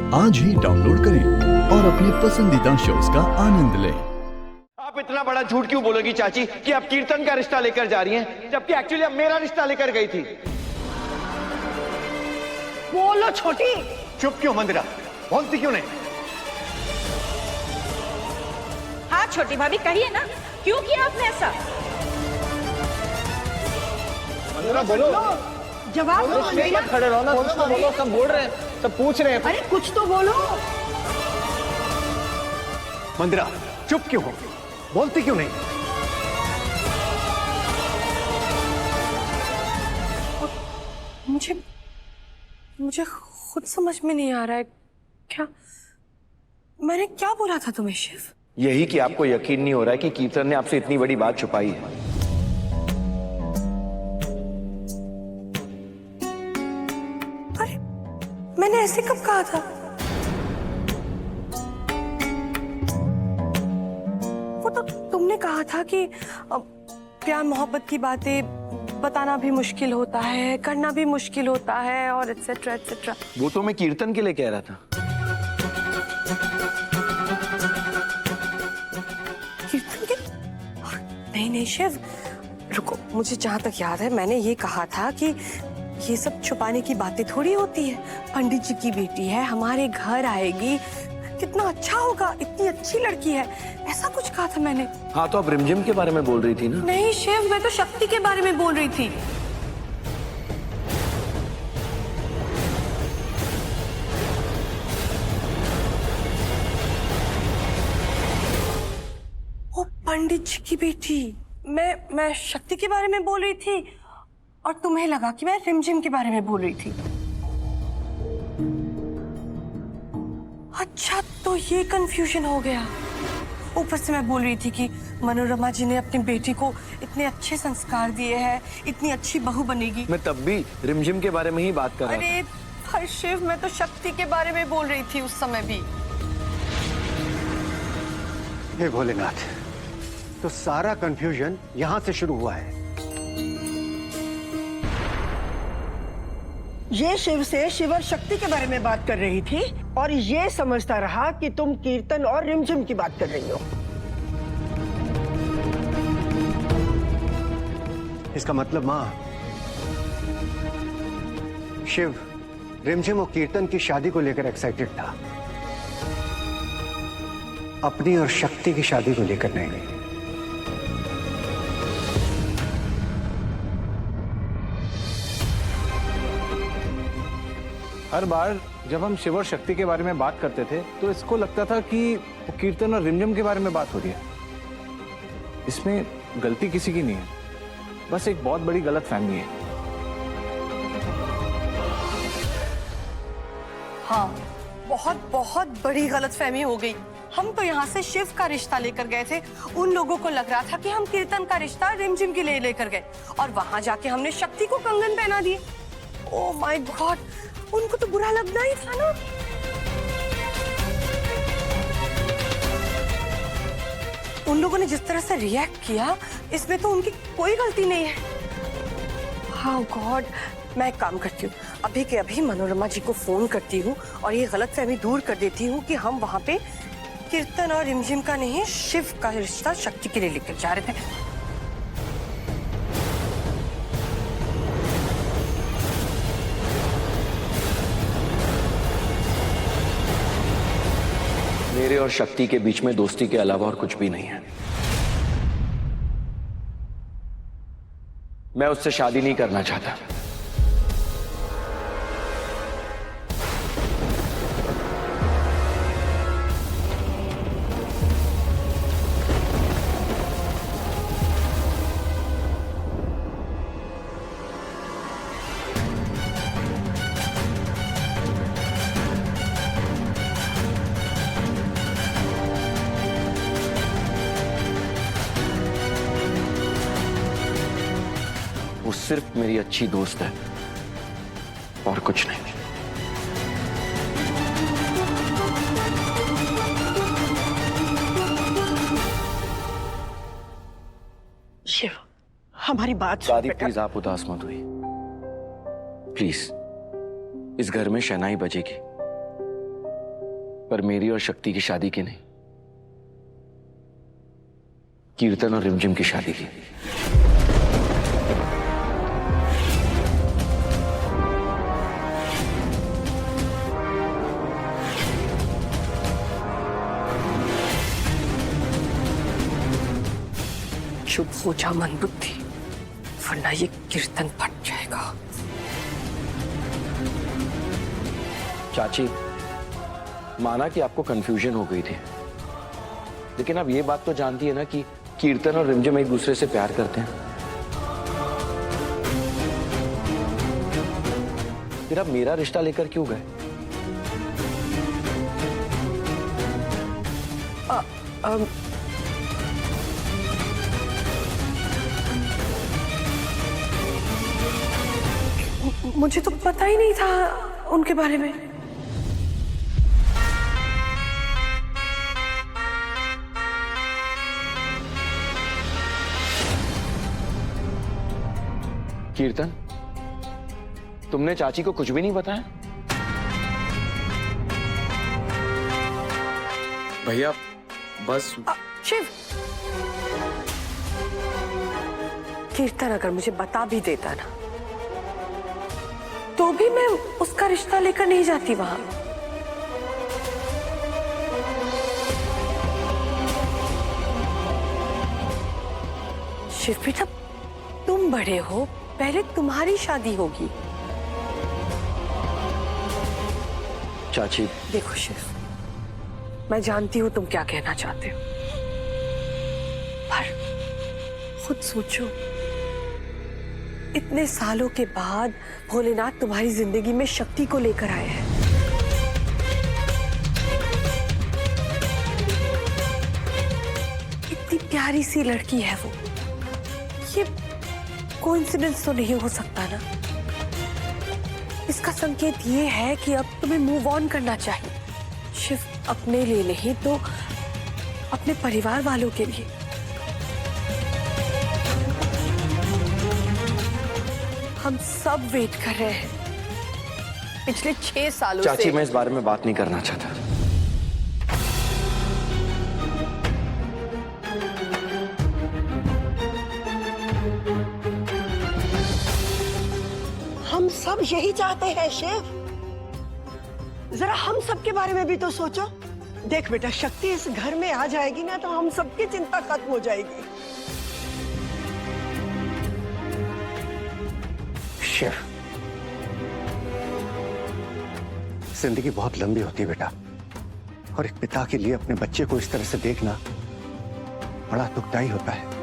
आज ही डाउनलोड करें और अपने पसंदीदा शोज का आनंद लें। आप इतना बड़ा झूठ क्यों बोलोगी चाची कि आप कीर्तन का रिश्ता लेकर जा रही हैं, जबकि एक्चुअली अब मेरा रिश्ता लेकर गई थी। बोलो छोटी। चुप क्यों मंदिरा, बोलती क्यों नहीं? हाँ छोटी भाभी कहिए ना, क्यों किया आपने ऐसा? मंदिरा बोलो, जवाब दो। मत खड़े रहो ना, कुछ तो बोलो। सब बोल रहे हैं, सब पूछ रहे हैं। अरे कुछ तो बोलो। मंदिरा चुप क्यों हो, बोलती क्यों नहीं? मुझे खुद समझ में नहीं आ रहा है, क्या मैंने क्या बोला था तुम्हें शिव? यही कि आपको यकीन नहीं हो रहा है कि कीर्तन ने आपसे इतनी बड़ी बात छुपाई है। अरे मैंने ऐसे कब कहा था? वो तो तुमने कहा था कि प्यार मोहब्बत की बातें बताना भी मुश्किल होता है, करना भी मुश्किल होता है, और एटसेट्रा एटसेट्रा। वो तो मैं कीर्तन के लिए कह रहा था। कीर्तन के? नहीं नहीं शिव, रुको। मुझे जहां तक याद है मैंने ये कहा था कि ये सब छुपाने की बातें थोड़ी होती है। पंडित जी की बेटी है, हमारे घर आएगी, कितना अच्छा होगा, इतनी अच्छी लड़की है, ऐसा कुछ कहा था मैंने। हाँ तो आप रिमझिम के बारे में बोल रही थी ना? नहीं शिव, मैं तो शक्ति के बारे में बोल रही थी। ओ पंडित जी की बेटी, मैं शक्ति के बारे में बोल रही थी और तुम्हें लगा कि मैं रिमझिम के बारे में बोल रही थी। अच्छा तो ये कंफ्यूजन हो गया। ऊपर से मैं बोल रही थी कि मनोरमा जी ने अपनी बेटी को इतने अच्छे संस्कार दिए हैं, इतनी अच्छी बहू बनेगी। मैं तब भी रिमझिम के बारे में ही बात कर रहा था। अरे पर शिव, मैं तो शक्ति के बारे में बोल रही थी उस समय भी। हे भोलेनाथ, तो सारा कंफ्यूजन यहां से शुरू हुआ है। ये शिव से शिव और शक्ति के बारे में बात कर रही थी और ये समझता रहा कि तुम कीर्तन और रिमझिम की बात कर रही हो। इसका मतलब मां, शिव रिमझिम और कीर्तन की शादी को लेकर एक्साइटेड था, अपनी और शक्ति की शादी को लेकर नहीं। हर बार जब हम शिव और शक्ति के बारे में बात करते थे तो इसको लगता था कि वो कीर्तन और रिमझिम के बारे में बात हो रही है। इसमें गलती किसी की नहीं है, बस एक बहुत बड़ी गलतफहमी है। हाँ, बहुत बहुत बड़ी गलतफहमी हो गई। हम तो यहाँ से शिव का रिश्ता लेकर गए थे, उन लोगों को लग रहा था कि हम कीर्तन का रिश्ता रिमझिम के लिए लेकर गए, और वहां जाके हमने शक्ति को कंगन पहना दिए। ओह माय गॉड, उनको तो बुरा लगना ही था ना। उन लोगों ने जिस तरह से रिएक्ट किया, इसमें तो उनकी कोई गलती नहीं है। हाँ गॉड, मैं एक काम करती हूँ, अभी के अभी मनोरमा जी को फोन करती हूँ और ये गलतफहमी दूर कर देती हूँ कि हम वहां पे कीर्तन और रिमझिम का नहीं, शिव का रिश्ता शक्ति के लिए लेकर जा रहे थे। मेरे और शक्ति के बीच में दोस्ती के अलावा और कुछ भी नहीं है। मैं उससे शादी नहीं करना चाहता। वो सिर्फ मेरी अच्छी दोस्त है और कुछ नहीं। शिव, हमारी बात सुन दादी बेटा। प्लीज आप उदास मत हुई, प्लीज। इस घर में शहनाई बजेगी, पर मेरी और शक्ति की शादी की नहीं, कीर्तन और रिमझिम की शादी की। चुप हो जा मनबुद्धि, वरना ये कीर्तन फट जाएगा। चाची, माना कि आपको कंफ्यूजन हो गई थी, लेकिन अब ये बात तो जानती है ना कि कीर्तन और रिमझिम एक दूसरे से प्यार करते हैं। फिर आप मेरा रिश्ता लेकर क्यों गए? मुझे तो पता ही नहीं था उनके बारे में। कीर्तन, तुमने चाची को कुछ भी नहीं बताया? भैया बस शिव, कीर्तन अगर मुझे बता भी देता ना, तो भी मैं उसका रिश्ता लेकर नहीं जाती वहां। शिव बेटा, तुम बड़े हो, पहले तुम्हारी शादी होगी। चाची, देखो शिव, मैं जानती हूं तुम क्या कहना चाहते हो, पर खुद सोचो, इतने सालों के बाद भोलेनाथ तुम्हारी जिंदगी में शक्ति को लेकर आए हैं। इतनी प्यारी सी लड़की है वो, ये कोइंसिडेंस तो नहीं हो सकता ना। इसका संकेत ये है कि अब तुम्हें मूव ऑन करना चाहिए, सिर्फ अपने लिए नहीं तो अपने परिवार वालों के लिए। हम सब वेट कर रहे हैं पिछले 6 सालों से। चाची, मैं इस बारे में बात नहीं करना चाहता। हम सब यही चाहते हैं शिव, जरा हम सब के बारे में भी तो सोचो। देख बेटा, शक्ति इस घर में आ जाएगी ना तो हम सबकी चिंता खत्म हो जाएगी। शिव, जिंदगी बहुत लंबी होती है बेटा, और एक पिता के लिए अपने बच्चे को इस तरह से देखना बड़ा दुखदाई होता है।